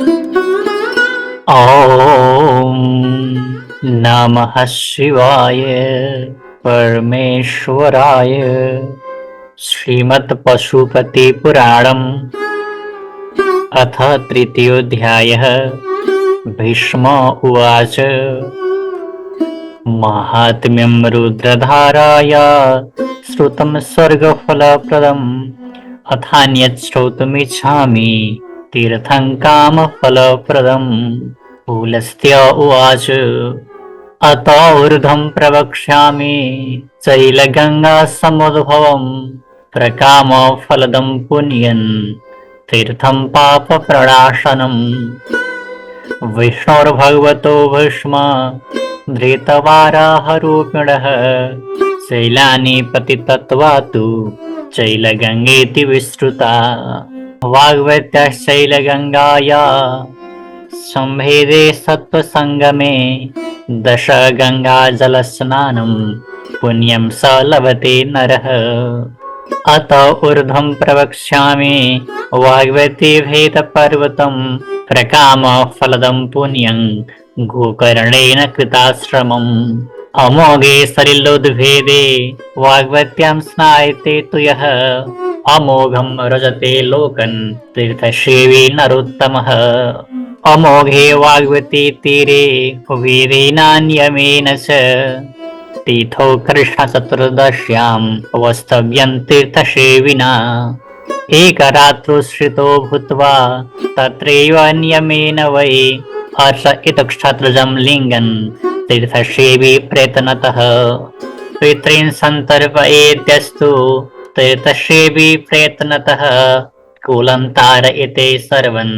ॐ नमः शिवाय परमेश्वराय। श्रीमत्पशुपतिपुराणम् अथ तृतीयोऽध्यायः। भीष्म उवाच। माहात्म्यं रुद्रधाराया श्रुतं स्वर्गफलप्रदम् अथान्यत् श्रोतुमिच्छामि तीर्थं कामफलप्रदम्। पुलस्त्य उवाच। अत ऊर्ध्वं प्रवक्ष्यामि शैलगङ्गासमुद्भवम् प्रकामफलदं पुण्यं तीर्थं पापप्रणाशनम्। विष्णोर्भगवतो भीष्म धृतवाराहरूपिणः शैलानि पतित्वा तु शैलगङ्गेति विश्रुता। वाग्वत्याश्चैलगङ्गाया संभेदे सत्त्वसङ्गमे दश गङ्गाजलस्नानं पुण्यं स लभते नरः। अत ऊर्ध्वं प्रवक्ष्यामि वाग्वती भेदपर्वतं प्रकामफलदं पुण्यं गोकर्णेन कृताश्रमम्। अमोघे सलिलोद्भेदे वाग्वत्यां स्नायते तु यः अमोघं रजते लोकन् तीर्थसेवी नरोत्तमः। अमोघे वाग्वती तीरे वेदेनान्यमेन च तीर्थो कृष्णचतुर्दश्यां वस्तव्यं तीर्थसेविना। एकरात्रोश्रितो भूत्वा तत्रैव नियमेन वै हर्ष इतक्षत्रजं लिङ्गन् तीर्थसेवी प्रयत्नतः। पितॄन् सन्तर्पयेत्यस्तु तीर्थसेवी प्रयत्नतः कुलं तारयते सर्वन्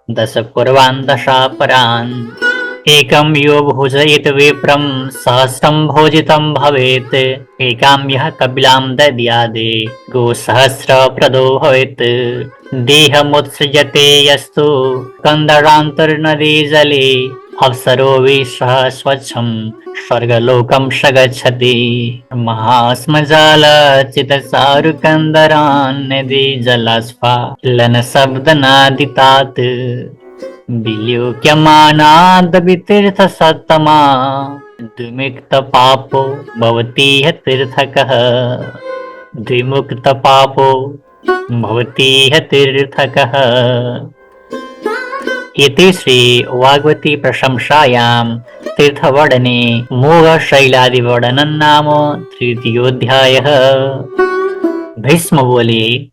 दश कुर्वान् दशापरान्। एकं यो भोजयेत् विप्रं सहस्रं भोजितं भवेत् एकां यः कपिलां दद्यादे गोसहस्रप्रदो भवेत्। देहमुत्सृजते यस्तु कन्दरान्तर्नदी जले अप्सरोभिः स्वच्छं स्वर्गलोकं स गच्छति। महास्मजालचितचारुकन्दरान् नदी जलास्फालनशब्दनादितात् विलोक्यमानादवितीर्थसत्तमा द्विमुक्तपापो भवति ह्यः तीर्थकः। द्विमुक्तपापो भवति ह्यः तीर्थकः। इति श्री वाग्वती प्रशंसायां तीर्थवर्णने मोघशैलादिवर्णनं नाम तृतीयोऽध्यायः। भीष्म बोले,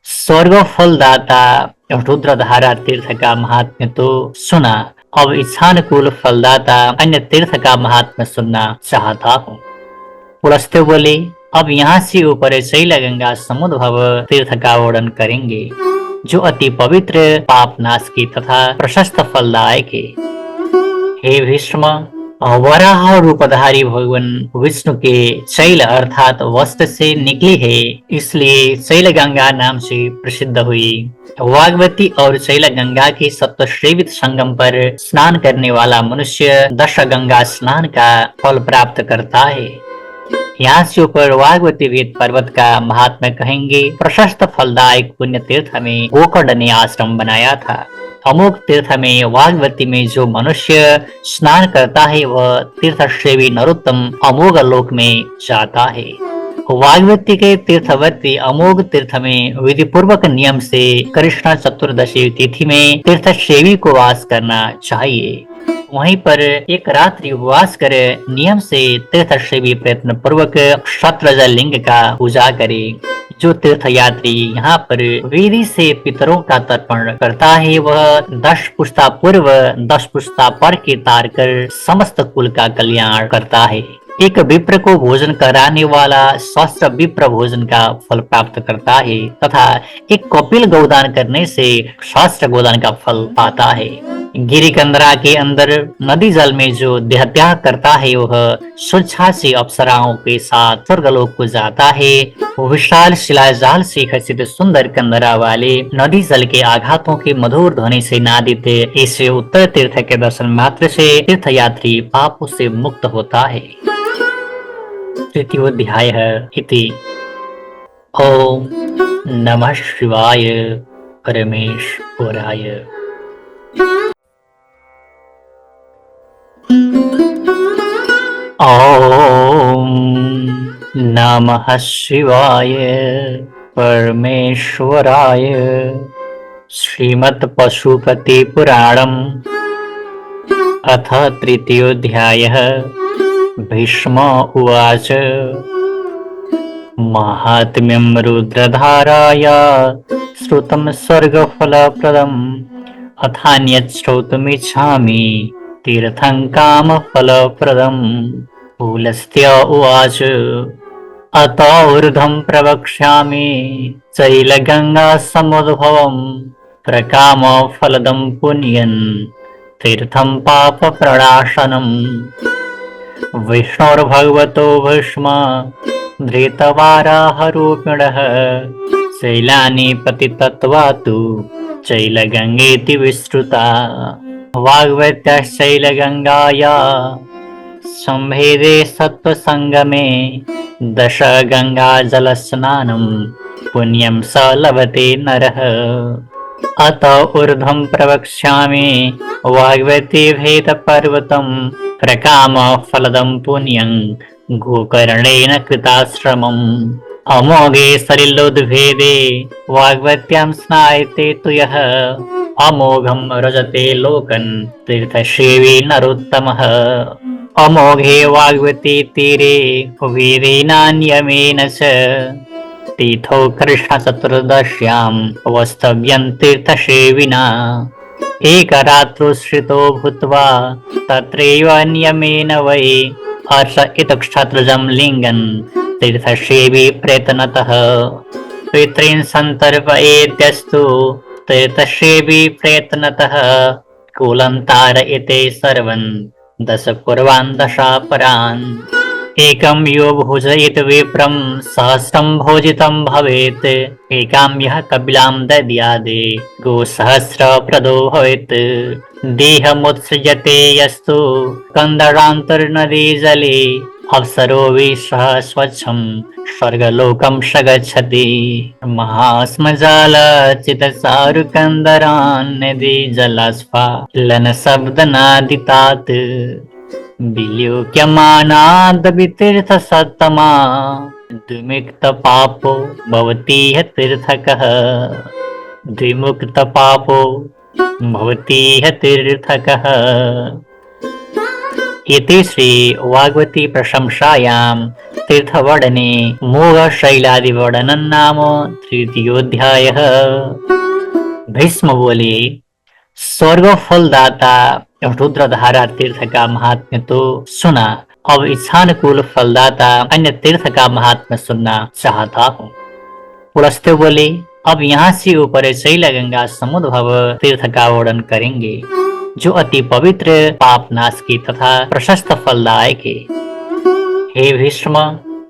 स्वर्ग फलदाता रुद्रधारा तीर्थ का महात्म्य तो सुना, अब इच्छानुकूल फलदाता अन्य तीर्थ का महात्म्य सुनना चाहता हूँ। पुलस्त्य बोले, अब यहाँ से ऊपर शैलगंगा समुद्भव तीर्थ का वर्णन करेंगे जो अति पवित्र पापनाश की तथा प्रशस्त फलदायक है। हे भीष्म, वराह रूपधारी भगवान विष्णु के शैल अर्थात वस्त्र से निकली है, इसलिए शैलगंगा नाम से प्रसिद्ध हुई। वाग्वती और शैलगंगा के सत्वसेवित संगम पर स्नान करने वाला मनुष्य दश गंगा स्नान का फल प्राप्त करता है। यहाँ से ऊपर वाग्वती वेद पर्वत का महात्म्य कहेंगे। प्रशस्त फलदायक पुण्य तीर्थ में गोकर्ण ने आश्रम बनाया था। अमोघ तीर्थ में वाग्वती में जो मनुष्य स्नान करता है वह तीर्थसेवी नरोत्तम अमोघ लोक में जाता है। वाग्वती के तीर्थवर्ती अमोघ तीर्थ में विधि पूर्वक नियम से कृष्ण चतुर्दशी तिथि में तीर्थसेवी को वास करना चाहिए। वहीं पर एक रात्रि उपवास कर नियम से तीर्थसेवी प्रयत्न पूर्वक क्षत्रज लिंग का पूजा करे। जो तीर्थ यात्री यहाँ पर विधि से पितरों का तर्पण करता है वह 10 पुस्ता पूर्व 10 पुस्ता पर के तार कर समस्त कुल का कल्याण करता है। एक विप्र को भोजन कराने वाला सहस्त्र विप्र भोजन का फल प्राप्त करता है तथा एक कपिल गोदान करने से सहस्त्र गोदान का फल पाता है। गिरिकंदरा के अंदर नदी जल में जो देहत्याग करता है वह स्वच्छासी अप्सराओं के साथ स्वर्गलोक को जाता है। विशाल शिलाजाल से खचित सुंदर कंदरा वाले नदी जल के आघातों के मधुर ध्वनि से नादित ऐसे उत्तर तीर्थ के दर्शन मात्र से तीर्थ यात्री पापों से मुक्त होता है। तृतीयोऽध्यायः इति। ओम नमः शिवाय परमेश्वराय। ॐ नमः शिवाय परमेश्वराय। श्रीमत्पशुपतिपुराणम् अथ तृतीयोऽध्यायः। भीष्म उवाच। माहात्म्यं रुद्रधाराया श्रुतं स्वर्गफलप्रदम् अथान्यत् श्रोतुमिच्छामि तीर्थं कामफलप्रदम्। पुलस्त्य उवाच। अत ऊर्ध्वं प्रवक्ष्यामि शैलगङ्गासमुद्भवम् प्रकामफलदं पुण्यं तीर्थं पापप्रणाशनम्। विष्णोर्भगवतो भीष्म धृतवाराहरूपिणः शैलानि पतित्वा तु शैलगङ्गेति विश्रुता। वाग्वत्याश्चैलगङ्गाया संभेदे सत्त्वसङ्गमे दश गङ्गाजलस्नानं पुण्यं स लभते नरः। अत ऊर्ध्वं प्रवक्ष्यामि वाग्वती भेदपर्वतं प्रकामफलदं पुण्यं गोकर्णेन कृताश्रमम्। अमोघे सलिलोद्भेदे वाग्वत्यां स्नायते तु यः अमोघं रजते लोकन् तीर्थसेवी नरोत्तमः। अमोघे वाग्वती तीरे वेदेनान्यमेन च तीर्थो कृष्णचतुर्दश्यां वस्तव्यं तीर्थसेविना। एकरात्रोश्रितो भूत्वा तत्रैव नियमेन वै हर्ष इतक्षत्रजं लिङ्गन् तीर्थसेवी प्रयत्नतः। पितॄन् सन्तर्पयेत्यस्तु तीर्थसेवी प्रयत्नतः कुलं तारयते सर्वन् दश कुर्वान् दशापरान्। एकं यो भुजयेत् विप्रं सहस्रं भोजितं भवेत् एकां यः कपिलां दद्यादे गोसहस्रप्रदो भवेत्। देहमुत्सृजते यस्तु कन्दरान्तर्नदी जले अप्सरोभिः स्वच्छं स्वर्गलोकं स गच्छति। महास्मजालचितचारुकन्दरान् नदी जलास्फालनशब्दनादितात् विलोक्यमानादवितीर्थसत्तमा द्विमुक्तपापो भवति ह्यः तीर्थकः। द्विमुक्तपापो भवति ह्यः तीर्थकः। इति श्री वाग्वती प्रशंसायां तीर्थवर्णने मोघशैलादिवर्णनं नाम तृतीयोऽध्यायः। भीष्म बोले, स्वर्ग फलदाता रुद्रधारा तीर्थ का महात्म्य तो सुना, अब इच्छानुकूल फलदाता अन्य तीर्थ का महात्म्य सुनना चाहता हूँ। पुलस्त्य बोले, अब यहाँ से ऊपर शैलगंगा समुद्भव तीर्थ का वर्णन करेंगे जो अति पवित्र पापनाश की तथा प्रशस्त फलदायक है। हे भीष्म,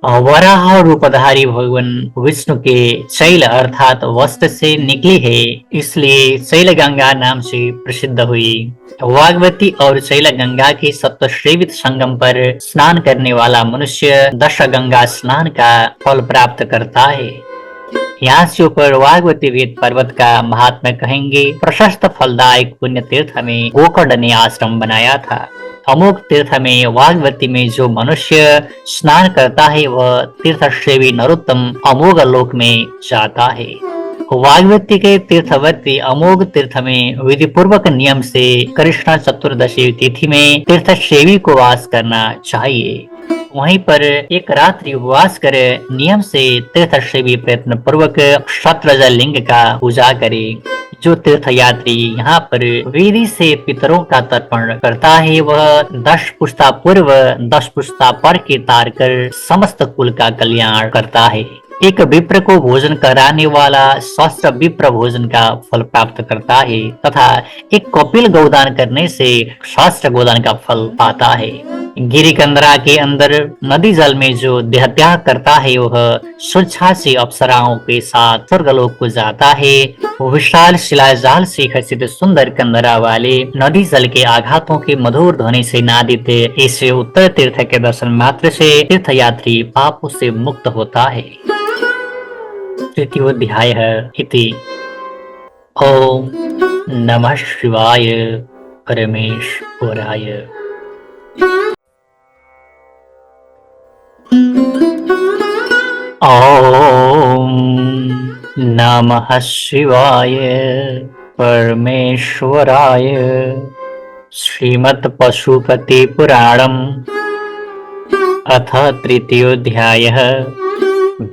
वराह रूपधारी भगवान विष्णु के शैल अर्थात वस्त्र से निकली है, इसलिए शैलगंगा नाम से प्रसिद्ध हुई। वाग्वती और शैलगंगा के सत्वसेवित संगम पर स्नान करने वाला मनुष्य दश गंगा स्नान का फल प्राप्त करता है। यहाँ से ऊपर वाग्वती वेद पर्वत का महात्म्य कहेंगे। प्रशस्त फलदायक पुण्य तीर्थ में गोकर्ण ने आश्रम बनाया था। अमोघ तीर्थ में वाग्वती में जो मनुष्य स्नान करता है वह तीर्थसेवी नरोत्तम अमोघ लोक में जाता है। वाग्वती के तीर्थवर्ती अमोघ तीर्थ में विधि पूर्वक नियम से कृष्ण चतुर्दशी तिथि में तीर्थसेवी को वास करना चाहिए। वहीं पर एक रात्रि उपवास कर नियम से तीर्थसेवी प्रयत्न पूर्वक क्षत्रज लिंग का पूजा करे। जो तीर्थ यात्री यहाँ पर विधि से पितरों का तर्पण करता है वह 10 पुस्ता पूर्व 10 पुस्ता पर के तार कर समस्त कुल का कल्याण करता है। एक विप्र को भोजन कराने वाला सहस्त्र विप्र भोजन का फल प्राप्त करता है तथा एक कपिल गोदान करने से सहस्त्र गोदान का फल पाता है। गिरिकंदरा के अंदर नदी जल में जो देहत्याग करता है वह स्वेच्छा अप्सराओं के साथ स्वर्गलोक को जाता है। विशाल शिलाजाल से खचित सुंदर कंदरा वाले नदी जल के आघातों के मधुर ध्वनि से नादित ऐसे उत्तर तीर्थ के दर्शन मात्र से तीर्थ यात्री पापों से मुक्त होता है। तृतीयोऽध्यायः इति। ओम नमः शिवाय परमेश्वराय। ओम नमः शिवाय परमेश्वराय। श्रीमद् पशुपति पुराणम् अथ तृतीयोऽध्यायः।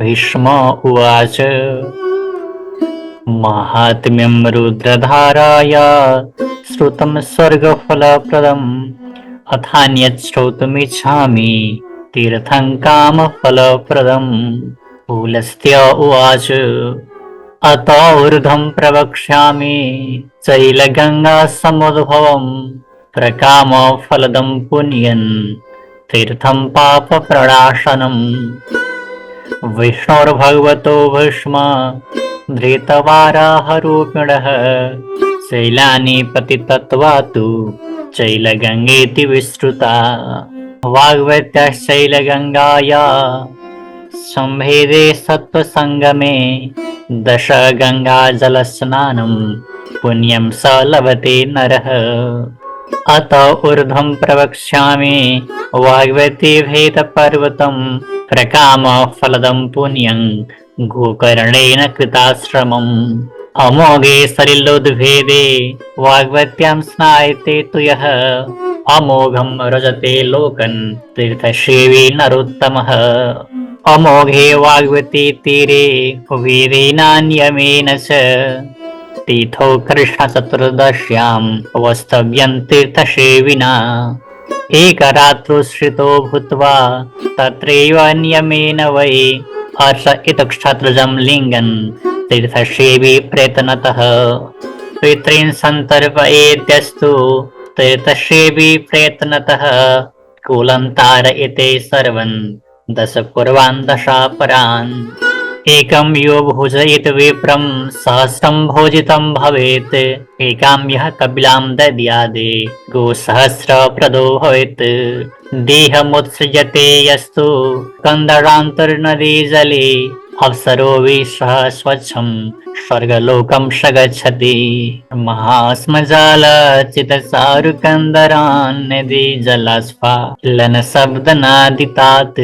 भीष्म उवाच माहात्म्यं रुद्रधाराया श्रुतं स्वर्गफलप्रदम् अथान्यत् श्रोतुमिच्छामि तीर्थं कामफलप्रदम्। पुलस्त्य उवाच अत ऊर्ध्वं प्रवक्ष्यामि चैलगङ्गा समुद्भवम् प्रकामफलदं पुण्यं तीर्थं पापप्रणाशनम्। विष्णोर्भगवतो भीष्म धृतवाराहरूपिणः शैलानि पतितत्वातु शैलगङ्गेति विश्रुता। वाग्वत्याश्चैलगङ्गाया संभेदे सत्त्वसङ्गमे दश गङ्गाजलस्नानं पुण्यं स लभते नरः। अत ऊर्ध्वं प्रवक्ष्यामि वाग्वती भेदपर्वतं प्रकामफलदं पुण्यं गोकर्णेन कृताश्रमम्। अमोघे सलिलोद्भेदे वाग्वत्यां स्नायते तु यः अमोघं रजते लोकन् तीर्थसेवी नरोत्तमः। अमोघे वाग्वती तीरे वीरेणान्यमेन च तीर्थो कृष्णचतुर्दश्यां वस्तव्यं तीर्थसेविना। एकरात्रोश्रितो भूत्वा तत्रैव नियमेन वै हर्ष इतक्षत्रजं लिङ्गन् तीर्थसेवी प्रयत्नतः। पितॄन् सन्तर्पयेद्यस्तु तीर्थसेवी प्रयत्नतः कुलं तारयते सर्वं दश पूर्वान् दशापरान्। एकं यो भुजयेत् विप्रं सहस्रं भोजितं भवेत् एकां यः कपिलां दद्यादे गोसहस्रप्रदो भवेत्। देहमुत्सृजते यस्तु कन्दरान्तर्नदी जले अप्सरोभिः स्वच्छं स्वर्गलोकं स गच्छति। महास्मजालचितचारुकन्दरान् नदी जलास्फालनशब्दनादितात्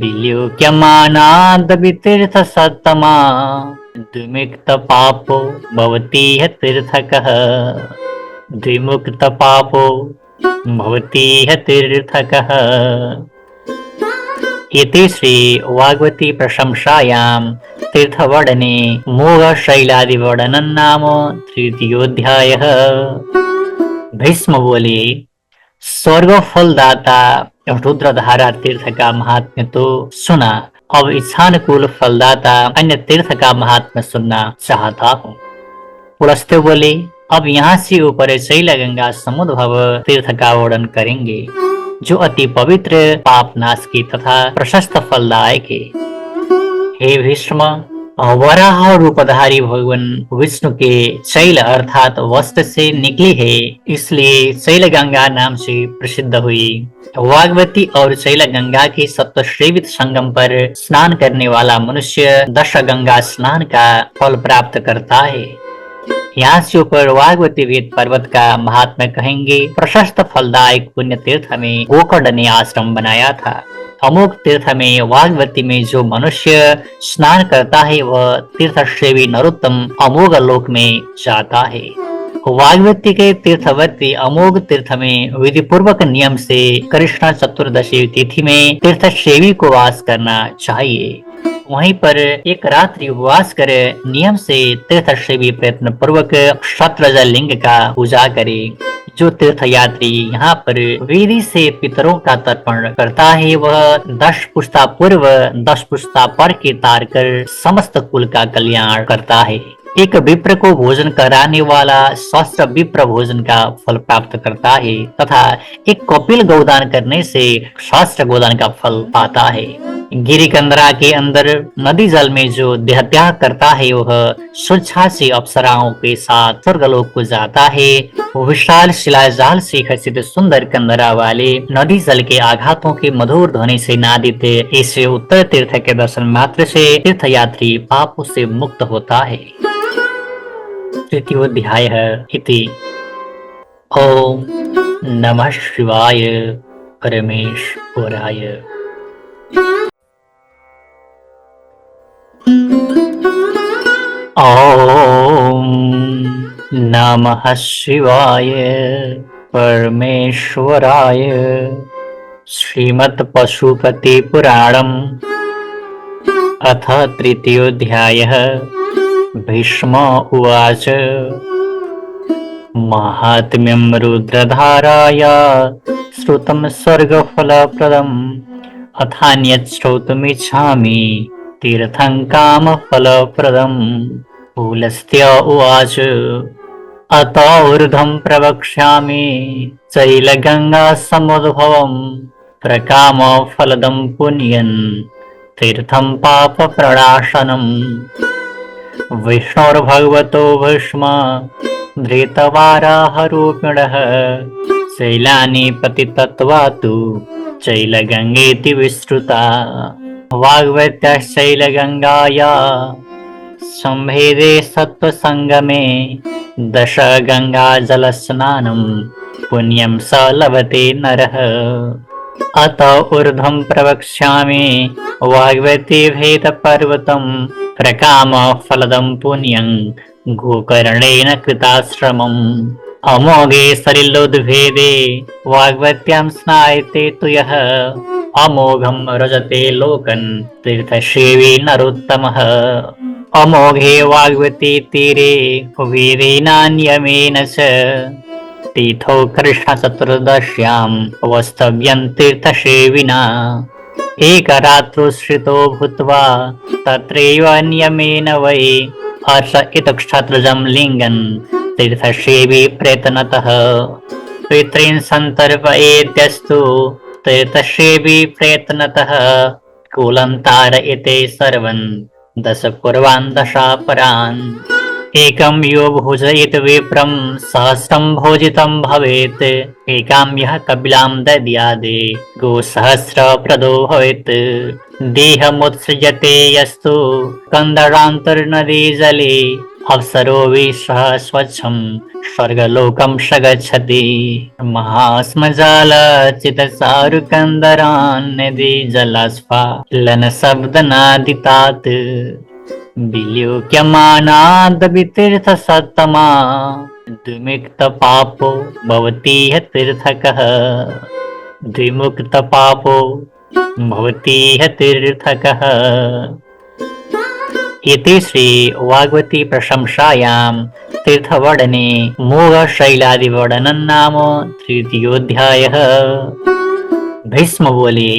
विलोक्यमानादवितीर्थसत्तमा द्विमुक्तपापो भवति ह्य तीर्थकः। द्विमुक्तपापो भवति ह्य तीर्थकः। इति श्री वाग्वती प्रशंसायां तीर्थवर्णने मोघशैलादिवर्णनं नाम तृतीयोऽध्यायः। भीष्म बोले स्वर्ग फलदाता रुद्रधारा तीर्थ का महात्म्य तो सुना, अब इच्छानुकूल फलदाता अन्य तीर्थ का महात्म्य सुनना चाहता हूँ। पुलस्त्य बोले अब यहाँ से ऊपर शैलगंगा समुद्भव तीर्थ का वर्णन करेंगे जो अति पवित्र पापनाश की तथा प्रशस्त फलदायक है। हे भीष्म, वराह रूपधारी भगवान विष्णु के शैल अर्थात वस्त्र से निकली है, इसलिए शैलगंगा नाम से प्रसिद्ध हुई। वाग्वती और शैलगंगा के सत्वसेवित संगम पर स्नान करने वाला मनुष्य दश गंगा स्नान का फल प्राप्त करता है। यहाँ से ऊपर वाग्वती वेद पर्वत का महात्म्य कहेंगे। प्रशस्त फलदायक पुण्य तीर्थ में गोकर्ण ने आश्रम बनाया था। अमोघ तीर्थ में वाग्वती में जो मनुष्य स्नान करता है वह तीर्थसेवी नरोत्तम अमोघ लोक में जाता है। वाग्वती के तीर्थवर्ती अमोघ तीर्थ में विधि पूर्वक नियम से कृष्ण चतुर्दशी तिथि में तीर्थसेवी को वास करना चाहिए। वहीं पर एक रात्रि उपवास करे नियम से तीर्थसेवी प्रयत्न पूर्वक क्षत्रज लिंग का पूजा करे। जो तीर्थ यात्री यहाँ पर विधि से पितरों का तर्पण करता है वह 10 पुश्ता पूर्व 10 पुश्ता पर के तार कर समस्त कुल का कल्याण करता है। एक विप्र को भोजन कराने वाला सहस्त्र विप्र भोजन का फल प्राप्त करता है तथा एक कपिल गोदान करने से सहस्त्र गोदान का फल पाता है। गिरिकंदरा के अंदर नदी जल में जो देहत्याग करता है वह स्वेच्छा से अप्सराओं के साथ स्वर्गलोक को जाता है। विशाल शिलाजाल से खचित सुंदर कंदरा वाले नदी जल के आघातों के मधुर ध्वनि से नादित ऐसे उत्तर तीर्थ के दर्शन मात्र से तीर्थ यात्री पापों से मुक्त होता है। तृतीयोऽध्यायः इति। ॐ नमः शिवाय परमेश्वराय। ॐ नमः शिवाय परमेश्वराय। श्रीमत्पशुपतिपुराणम् अथ तृतीयोऽध्यायः। भीष्म उवाच माहात्म्यं रुद्रधाराया श्रुतं स्वर्गफलप्रदम् अथान्यत् श्रोतुमिच्छामि तीर्थं कामफलप्रदम्। पुलस्त्य उवाच अत ऊर्ध्वं प्रवक्ष्यामि चैलगङ्गा समुद्भवम् प्रकामफलदं पुण्यन् तीर्थं पापप्रणाशनम्। विष्णोर्भगवतो भीष्म धृतवाराहरूपिणः शैलानि पतितत्वा तु चैलगङ्गेति विश्रुता। वाग्वत्याश्चैलगङ्गाया संभेदे सत्त्वसङ्गमे दश गङ्गाजलस्नानं पुण्यं स लभते नरः। अत ऊर्ध्वं प्रवक्ष्यामि वाग्वती भेदपर्वतं प्रकामफलदं पुण्यं गोकर्णेन कृताश्रमम्। अमोघे सलिलोद्भेदे वाग्वत्यां स्नायते तु यः अमोघं रजते लोकन् तीर्थसेवी नरोत्तमः। अमोघे वाग्वती तीरे वीरेणान्यमेन च तीर्थो कृष्णचतुर्दश्यां वस्तव्यं तीर्थसेविना। एकरात्रोश्रितो भूत्वा तत्रैव नियमेन वै हर्ष इतक्षत्रजं लिङ्गन् तीर्थसेवी प्रयत्नतः। पितॄन् सन्तर्पयेत्यस्तु तीर्थसेवी प्रयत्नतः कुलं तारयते सर्वन् दश कुर्वान् दशापरान्। एकं यो भोजयेत् विप्रं सहस्रं भोजितं भवेत् एकां यः कपिलां दद्यादे गोसहस्रप्रदो भवेत्। देहमुत्सृजते यस्तु कन्दरान्तर्नदी जले अप्सरो विश्वः स्वच्छं स्वर्गलोकं स गच्छति। महास्मजालचितचारुकन्दरान् नदी जलास्फालनशब्दनादितात् विलोक्यमानादवितीर्थसत्तमा द्विमुक्तपापो भवति ह्य तीर्थकः। द्विमुक्तपापो भवति ह्य तीर्थकः। इति श्री वाग्वती प्रशंसायां तीर्थवर्णने मोघशैलादिवर्णनं नाम तृतीयोऽध्यायः। भीष्म बोले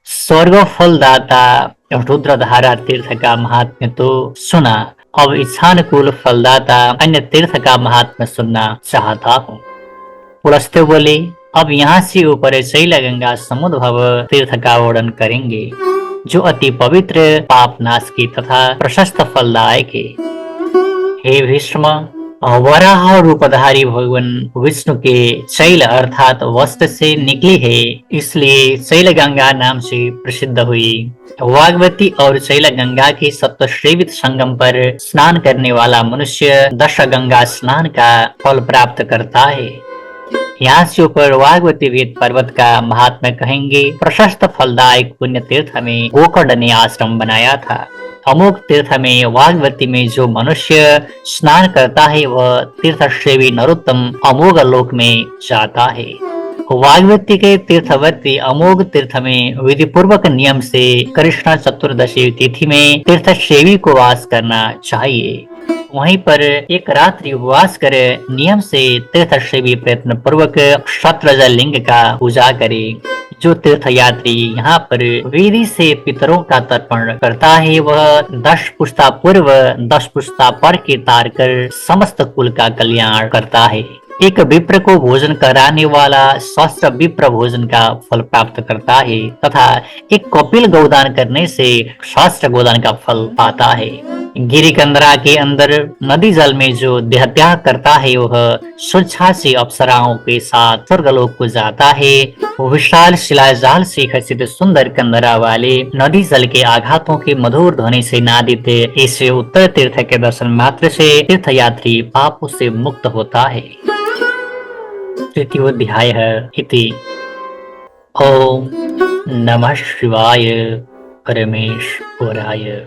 स्वर्ग फलदाता रुद्रधारा तीर्थ का महात्म्य तो सुना, अब इच्छानुकूल फलदाता अन्य तीर्थ का महात्म्य सुनना चाहता हूँ। पुलस्त्य बोले अब यहाँ से ऊपर शैलगंगा समुद्भव तीर्थ का वर्णन करेंगे जो अति पवित्र पापनाश की तथा प्रशस्त फलदायक है। हे भीष्म, वराह रूपधारी भगवान विष्णु के शैल अर्थात वस्त्र से निकली है, इसलिए शैलगंगा नाम से प्रसिद्ध हुई। वाग्वती और शैलगंगा के सत्वसेवित संगम पर स्नान करने वाला मनुष्य दश गंगा स्नान का फल प्राप्त करता है। यहाँ से ऊपर वाग्वती वेद पर्वत का महात्म्य कहेंगे। प्रशस्त फलदायक पुण्य तीर्थ में गोकर्ण ने आश्रम बनाया था। अमोघ तीर्थ में वाग्वती में जो मनुष्य स्नान करता है वह तीर्थसेवी नरोत्तम अमोघ लोक में जाता है। वाग्वती के तीर्थवर्ती अमोघ तीर्थ में विधि पूर्वक नियम से कृष्ण चतुर्दशी तिथि में तीर्थसेवी को वास करना चाहिए। वहीं पर एक रात्रि उपवास कर नियम से तीर्थसेवी प्रयत्न पूर्वक क्षत्रज लिंग का पूजा करे। जो तीर्थ यात्री यहाँ पर विधि से पितरों का तर्पण करता है वह 10 पुश्ता पूर्व 10 पुश्ता पर के तार कर समस्त कुल का कल्याण करता है। एक विप्र को भोजन कराने वाला सहस्त्र विप्र भोजन का फल प्राप्त करता है तथा एक कपिल गोदान करने से सहस्त्र गोदान का फल पाता है। गिरिकंदरा के अंदर नदी जल में जो देह त्याग करता है वह स्वेच्छा अप्सराओं के साथ स्वर्गलोक को जाता है। विशाल शिलाजाल से खचित सुंदर कंदरा वाले नदी जल के आघातों की मधुर ध्वनि से नादित इस उत्तर तीर्थ के दर्शन मात्र से तीर्थयात्री पापों से मुक्त होता है। तृतीयोध्याय इति। ओम नमः शिवाय परमेश्वराय।